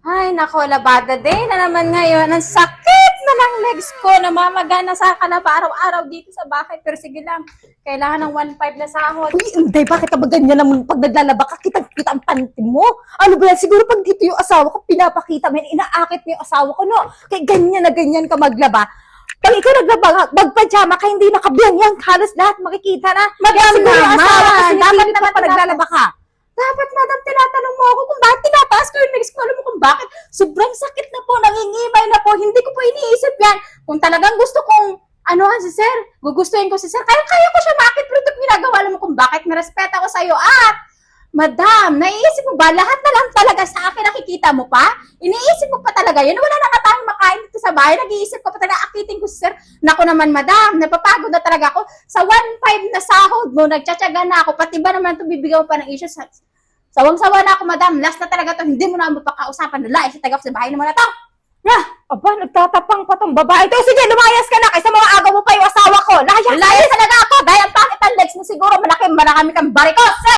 Ay, nako, labada day na naman ngayon. Ang sakit na ng legs ko. Namamagana sa kalaba araw-araw dito sa bahay. Pero sige lang, kailangan ng 1.5 na sahod. Uy, hindi, bakit ka ba ganyan naman pag naglalaba ka, kitang-kita ang panty mo? Ano ba yan? Siguro pag dito yung asawa ko, pinapakita mo yan, inaakit mo yung asawa ko, no? Kaya ganyan na ganyan ka maglaba. Pag ikaw naglaba, magpajama ka, hindi nakabiyan yan, halos lahat makikita na. Madam Siguro yung asawa ko, naman, dapat sinisilip naman ka pa naglalaba ka. Dapat, madam, tinatanong mo ako kung bakit tinataas ko yung legs ko. Alam mo kung bakit? Sobrang sakit na po, nangingimay na po. Hindi ko po iniisip yan. Kung talagang gusto kong, si sir, gugustuhin ko si sir, kaya ko siya makit, pero ito ginagawa. Alam mo kung bakit? Narespeto ko sa'yo. At, madam, naiisip mo ba, lahat na lang talaga sa akin nakikita mo pa? Iniisip mo pa talaga yun? Wala na nga tayong makain dito sa bahay. Nag-iisip ko pa talaga, akitin ko si sir. Naku naman, madam, napapagod na talaga ako. Sa 1.5 na sahod mo, nagtsatsaga na ako. Pati ba naman ito bibigyan mo pa ng issues? Sawang-sawa na ako, madam. Last na talaga to. Hindi mo na mapakausapan. Lalaki sa tagap sa bahay naman na to. Aba, nagtatapang pa tong babae. Ito, sige, lumayas ka na kaysa mga agaw mo pa yung asawa ko. Layas talaga ako. Dahil ang pangit ang legs mo siguro. Marami kang barikos.